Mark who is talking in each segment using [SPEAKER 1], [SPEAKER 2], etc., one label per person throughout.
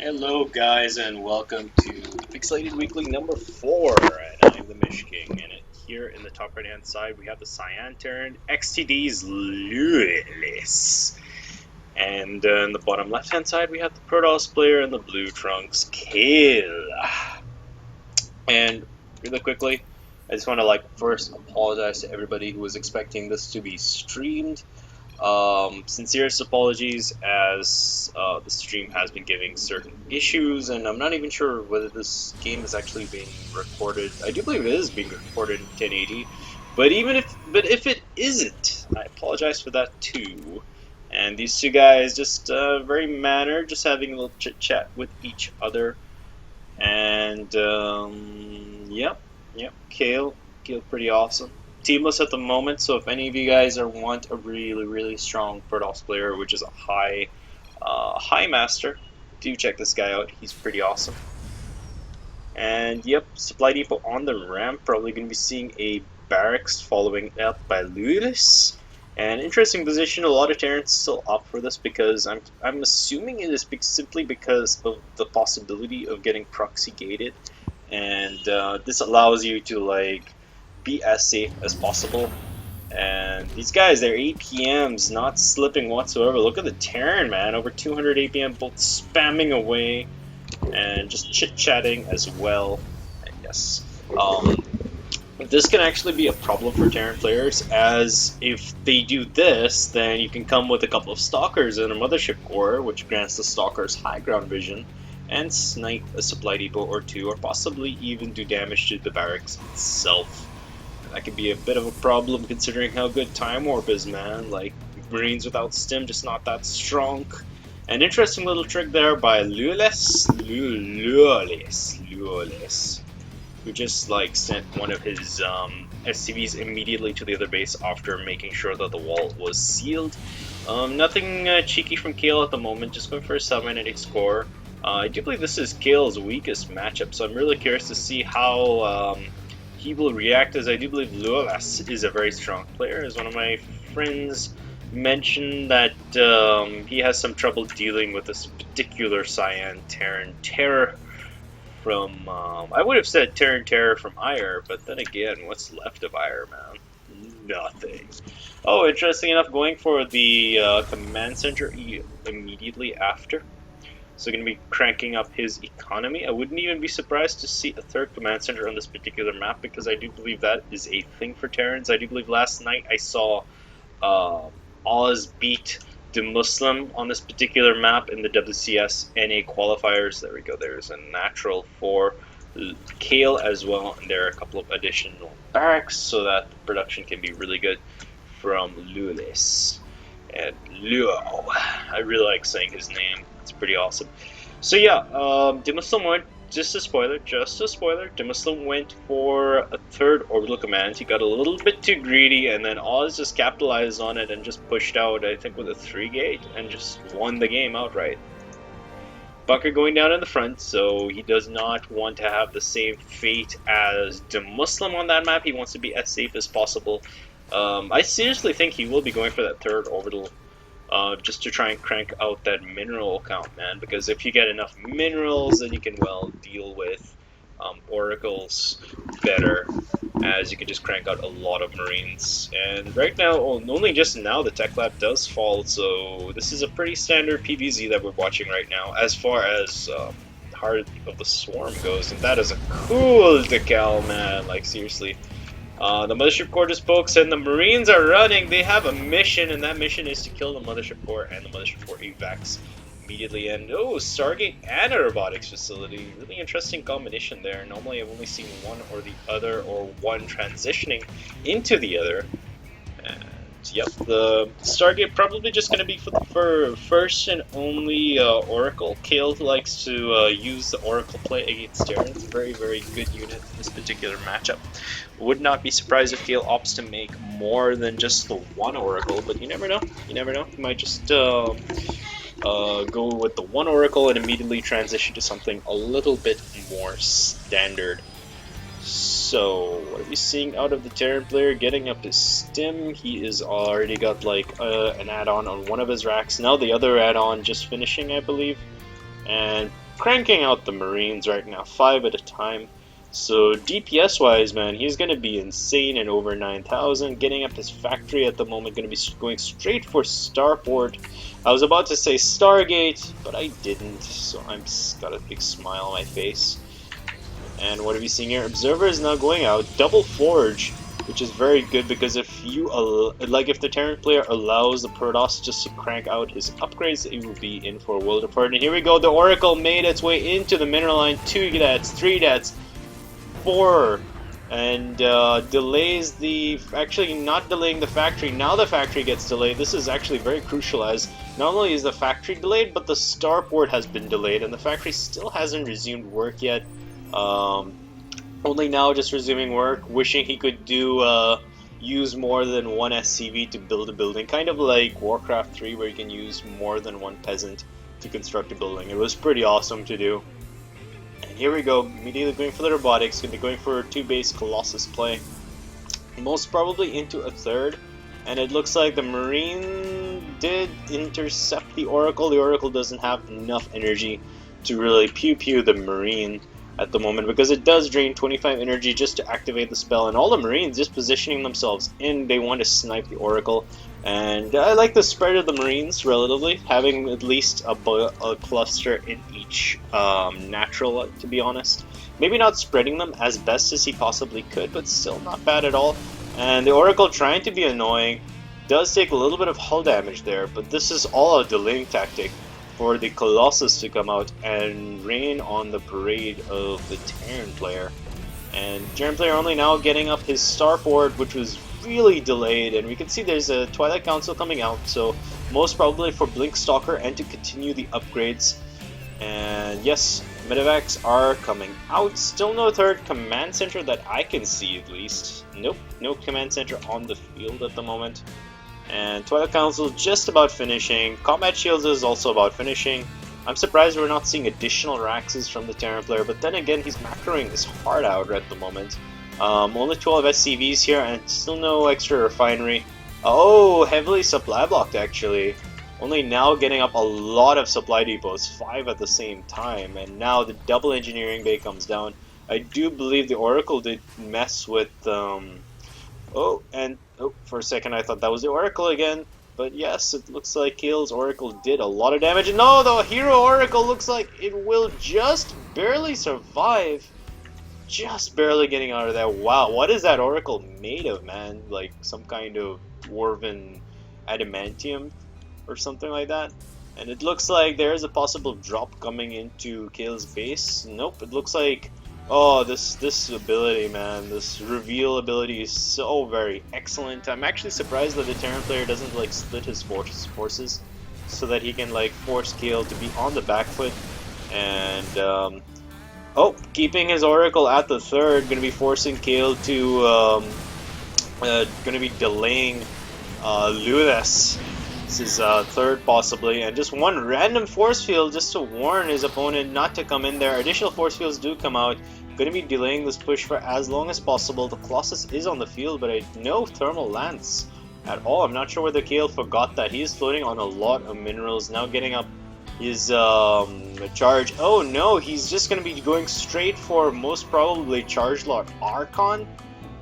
[SPEAKER 1] Hello guys and welcome to Pixel8d Weekly number 4, and I'm the Mish King, and here in the top right hand side we have the Cyan Terran XTD's Luolis, and in the bottom left hand side we have the Protoss player in the blue trunks, Kail. And really quickly, I just want to first apologize to everybody who was expecting this to be streamed. Sincerest apologies, as the stream has been giving certain issues, and I'm not even sure whether this game is actually being recorded. I do believe it is being recorded in 1080, but if it isn't, I apologize for that too. And these two guys just very mannered, just having a little chit chat with each other, and yep, Kail pretty awesome. Teamless at the moment, so if any of you guys want a really strong Protoss player, which is a high master, do check this guy out. He's pretty awesome. And yep, supply depot on the ramp. Probably going to be seeing a barracks following up by Luolis. And interesting position. A lot of Terrans still opt for this because I'm assuming it is simply because of the possibility of getting proxy gated, and this allows you to be as safe as possible. And these guys, their APMs not slipping whatsoever. Look at the Terran, man, over 200 APM, both spamming away and just chit-chatting as well. And yes, this can actually be a problem for Terran players, as if they do this, then you can come with a couple of stalkers in a mothership core, which grants the stalkers high ground vision, and snipe a supply depot or two, or possibly even do damage to the barracks itself. That could be a bit of a problem considering how good Time Warp is, man. Like, Marines without stim, just not that strong. An interesting little trick there by Luolis, who just sent one of his SCVs immediately to the other base after making sure that the wall was sealed. Nothing cheeky from Kail at the moment, just going for a 7-minute score. I do believe this is Kail's weakest matchup, so I'm really curious to see how he will react, as I do believe Luolis is a very strong player. As one of my friends mentioned that he has some trouble dealing with this particular Cyan Terran Terror from, I would have said Terran Terror from Ire, but then again, what's left of Ire, man? Nothing. Oh, interesting enough, going for the command center immediately after. So going to be cranking up his economy. I wouldn't even be surprised to see a third command center on this particular map, because I do believe that is a thing for Terrans. I do believe last night I saw Oz beat the Muslim on this particular map in the WCS NA qualifiers. There we go. There's a natural for Kail as well, and there are a couple of additional barracks so that the production can be really good from Luolis. And Luo, I really like saying his name. It's pretty awesome. So yeah, Muslim went, just a spoiler, Muslim went for a third orbital command. He got a little bit too greedy, and then Oz just capitalized on it and just pushed out, I think, with a 3-gate, and just won the game outright. Bunker going down in the front, so he does not want to have the same fate as the Muslim on that map. He wants to be as safe as possible. I seriously think he will be going for that third orbital, just to try and crank out that mineral count, man, because if you get enough minerals, then you can, well, deal with oracles better, as you can just crank out a lot of Marines. And right now, only just now, the tech lab does fall, so this is a pretty standard PvZ that we're watching right now, as far as Heart of the Swarm goes, and that is a cool decal, man, like, seriously. The mothership core just pokes, and the Marines are running. They have a mission, and that mission is to kill the mothership core, and the mothership core evacs immediately. And oh, Stargate and a robotics facility. Really interesting combination there. Normally I've only seen one or the other, or one transitioning into the other. And yep, the Stargate probably just going to be for first and only Oracle. Kail likes to use the Oracle play against Terrans. Very good unit in this particular matchup. Would not be surprised if Kail opts to make more than just the one Oracle, but you never know. You never know. He might just go with the one Oracle and immediately transition to something a little bit more standard. So, what are we seeing out of the Terran player? Getting up his stim. He is already got an add-on on one of his racks. Now the other add-on just finishing, I believe. And cranking out the Marines right now, 5 at a time. So DPS wise, man, he's going to be insane and over 9,000. Getting up his factory at the moment, going to be going straight for Starport. I was about to say Stargate, but I didn't, so I'm got a big smile on my face. And what are we seeing here? Observer is now going out, double Forge, which is very good because if you if the Terran player allows the Protoss just to crank out his upgrades, it will be in for a world apart. And here we go, the Oracle made its way into the mineral line, 2 deaths, 3 deaths, 4, and delays the, actually not delaying the factory, now the factory gets delayed. This is actually very crucial as not only is the factory delayed, but the starport has been delayed and the factory still hasn't resumed work yet. Only now just resuming work, wishing he could do use more than one SCV to build a building, kind of like Warcraft 3 where you can use more than one peasant to construct a building. It was pretty awesome to do. And here we go, immediately going for the robotics, going to be going for a 2-base Colossus play. Most probably into a third, and it looks like the Marine did intercept the Oracle. The Oracle doesn't have enough energy to really pew-pew the Marine at the moment because it does drain 25 energy just to activate the spell, and all the Marines just positioning themselves in, they want to snipe the Oracle. And I like the spread of the Marines relatively, having at least a cluster in each natural, to be honest. Maybe not spreading them as best as he possibly could, but still not bad at all. And the Oracle, trying to be annoying, does take a little bit of hull damage there, but this is all a delaying tactic for the Colossus to come out and rain on the parade of the Terran player. And Terran player only now getting up his starport, which was really delayed, and we can see there's a Twilight Council coming out, so most probably for Blink Stalker and to continue the upgrades. And yes, medevacs are coming out. Still no third command center that I can see, at least. Nope, no command center on the field at the moment. And Twilight Council just about finishing. Combat Shields is also about finishing. I'm surprised we're not seeing additional Raxes from the Terran player, but then again, he's macroing his heart out at the moment. Only 12 SCVs here and still no extra refinery. Oh, heavily supply blocked actually. Only now getting up a lot of supply depots, 5 at the same time, and now the double engineering bay comes down. I do believe the Oracle did mess with oh, for a second I thought that was the Oracle again. But yes, it looks like Kail's Oracle did a lot of damage. And no, the Hero Oracle looks like it will just barely survive. Just barely getting out of there. Wow, what is that Oracle made of, man? Like some kind of dwarven adamantium or something like that. And it looks like there is a possible drop coming into Kail's base. Nope, it looks like, oh, this ability, man, this reveal ability is so very excellent. I'm actually surprised that the Terran player doesn't like split his forces so that he can like force Kail to be on the back foot. And oh, keeping his Oracle at the third, going to be forcing Kail to, going to be delaying Luolis. This is third possibly, and just one random force field just to warn his opponent not to come in there. Additional force fields do come out. Going to be delaying this push for as long as possible. The Colossus is on the field, but no thermal lance at all. I'm not sure whether Kail forgot that. He is floating on a lot of minerals, now getting up his charge. Oh no, he's just going to be going straight for most probably Charge Lock Archon,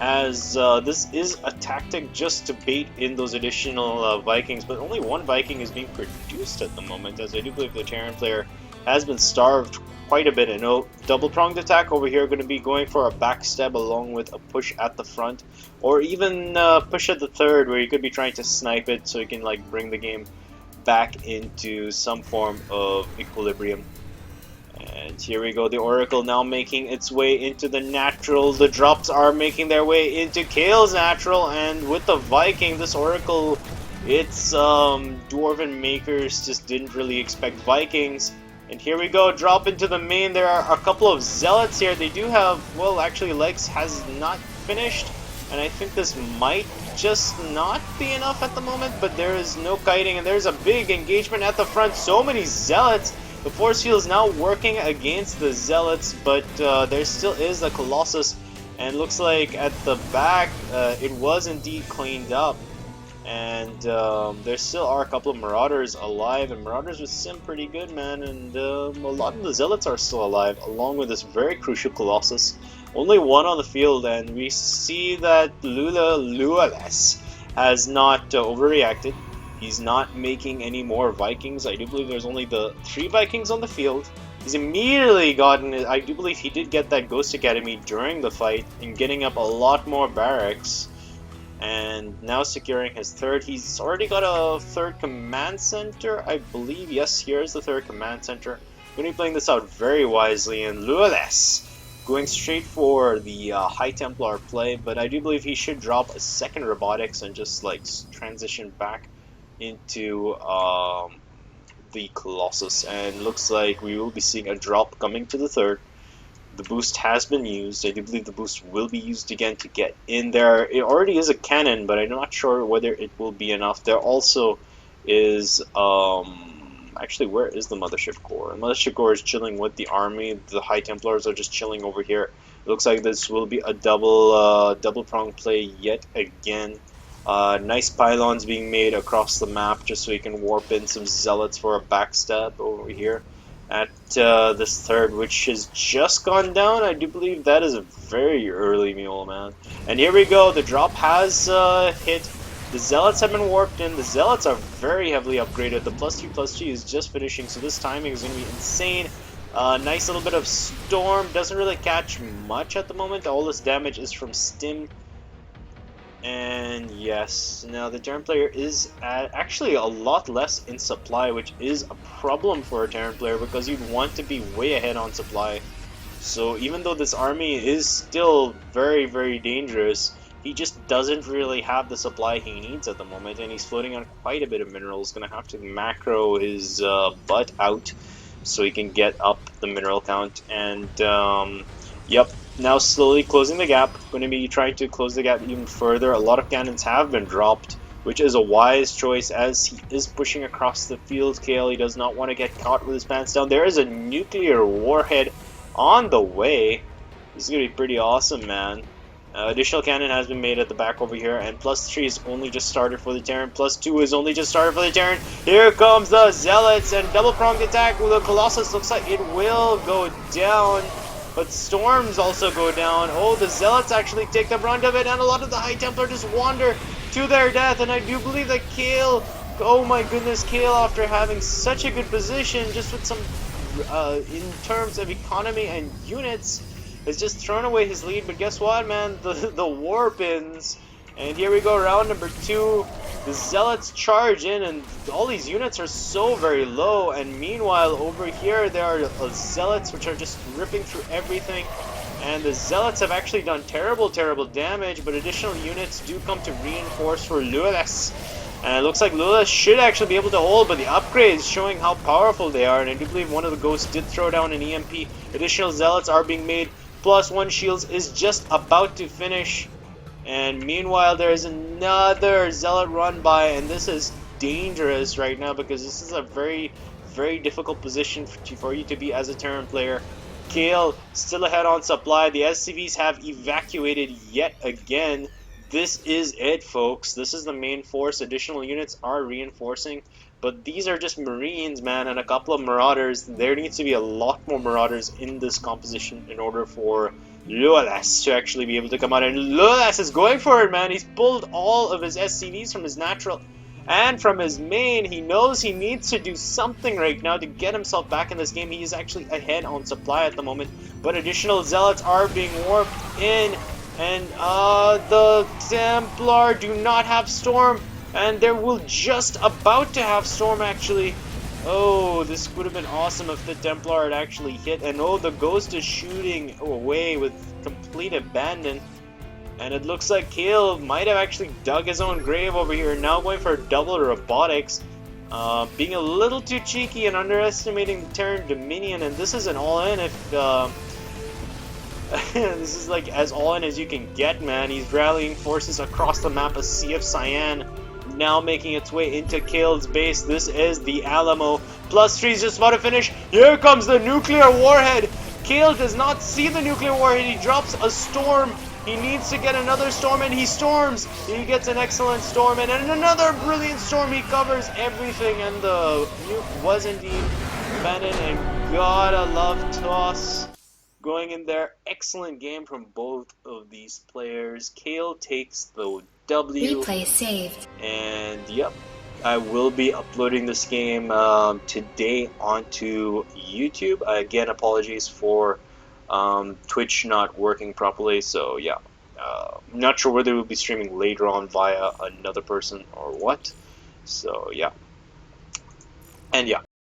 [SPEAKER 1] as this is a tactic just to bait in those additional Vikings, but only one Viking is being produced at the moment, as I do believe the Terran player has been starved quite a bit. And no double-pronged attack over here, going to be going for a backstab along with a push at the front, or even push at the third, where you could be trying to snipe it so you can like bring the game back into some form of equilibrium. And here we go, the Oracle now making its way into the natural. The drops are making their way into Kail's natural, and with the Viking, this Oracle, its dwarven makers just didn't really expect Vikings. And here we go, drop into the main. There are a couple of Zealots here. They do have, well, actually Lex has not finished, and I think this might just not be enough at the moment, but there is no kiting, and there's a big engagement at the front. So many Zealots. The force field is now working against the Zealots, but there still is a Colossus, and looks like at the back it was indeed cleaned up. And there still are a couple of Marauders alive, and Marauders with Sim pretty good, man, and a lot of the Zealots are still alive, along with this very crucial Colossus. Only one on the field, and we see that Luolis has not overreacted. He's not making any more Vikings. I do believe there's only the 3 Vikings on the field. He's immediately gotten, I do believe he did get that Ghost Academy during the fight, and getting up a lot more barracks. And now securing his 3rd. He's already got a 3rd command center, I believe. Yes, here's the 3rd command center. Going to be playing this out very wisely, and Luolis going straight for the High Templar play, but I do believe he should drop a 2nd robotics and just like transition back into the Colossus. And looks like we will be seeing a drop coming to the 3rd. The boost has been used. I do believe the boost will be used again to get in there. It already is a cannon, but I'm not sure whether it will be enough. There also is, actually, where is the Mothership Core? The Mothership Core is chilling with the army. The High Templars are just chilling over here. It looks like this will be a double prong play yet again. Nice pylons being made across the map just so you can warp in some Zealots for a backstab over here at this 3rd, which has just gone down. I do believe that is a very early mule, man. And here we go. The drop has hit. The Zealots have been warped in. The Zealots are very heavily upgraded. The +2/+2 is just finishing, so this timing is going to be insane. Nice little bit of Storm. Doesn't really catch much at the moment. All this damage is from Stim. And yes, now the Terran player is actually a lot less in supply, which is a problem for a Terran player because you'd want to be way ahead on supply. So even though this army is still very, very dangerous, he just doesn't really have the supply he needs at the moment, and he's floating on quite a bit of minerals. Gonna have to macro his butt out so he can get up the mineral count. And yep. Now slowly closing the gap. Going to be trying to close the gap even further. A lot of cannons have been dropped, which is a wise choice as he is pushing across the field. Kail, he does not want to get caught with his pants down. There is a nuclear warhead on the way. This is going to be pretty awesome, man. Additional cannon has been made at the back over here, and +3 is only just started for the Terran. +2 is only just started for the Terran. Here comes the Zealots, and double-pronged attack with the Colossus. Looks like it will go down. But Storms also go down. Oh, the Zealots actually take the brunt of it, and a lot of the High Templar just wander to their death. And I do believe that Kail, oh my goodness, Kail, after having such a good position, just with some, in terms of economy and units, has just thrown away his lead. But guess what, man? The warp ends. And here we go, round number 2. The Zealots charge in, and all these units are so very low. And meanwhile, over here, there are Zealots which are just ripping through everything. And the Zealots have actually done terrible, terrible damage, but additional units do come to reinforce for Luolis. And it looks like Luolis should actually be able to hold, but the upgrades showing how powerful they are. And I do believe one of the ghosts did throw down an EMP. Additional Zealots are being made. +1 shields is just about to finish. And meanwhile, there is another Zealot run by, and this is dangerous right now because this is a very, very difficult position for you to be as a Terran player. Kail still ahead on supply. The SCVs have evacuated yet again. This is it, folks. This is the main force. Additional units are reinforcing, but these are just Marines, man, and a couple of Marauders. There needs to be a lot more Marauders in this composition in order for Luolis to actually be able to come out. And Luolis is going for it, man. He's pulled all of his SCVs from his natural and from his main. He knows he needs to do something right now to get himself back in this game. He is actually ahead on supply at the moment, but additional Zealots are being warped in. And the Templar do not have Storm, and they will just about to have Storm actually. Oh, this would have been awesome if the Templar had actually hit. And oh, the Ghost is shooting away with complete abandon. And it looks like Kail might have actually dug his own grave over here. Now going for double robotics. Being a little too cheeky and underestimating the Terran Dominion. And this is an all-in if... this is like as all-in as you can get, man. He's rallying forces across the map. A Sea of Cyan now making its way into Kail's base. This is the Alamo. +3 is just about to finish. Here comes the nuclear warhead. Kail does not see the nuclear warhead. He drops a Storm, He needs to get another storm, and he storms. He gets an excellent storm, and another brilliant storm. He covers everything, and the nuke was indeed Bennett, and gotta love toss going in there. Excellent game from both of these players. Kail takes the W.
[SPEAKER 2] Replay saved.
[SPEAKER 1] And yep, I will be uploading this game today onto YouTube. Again, apologies for Twitch not working properly. So yeah, not sure whether we'll be streaming later on via another person or what. So yeah. And yeah,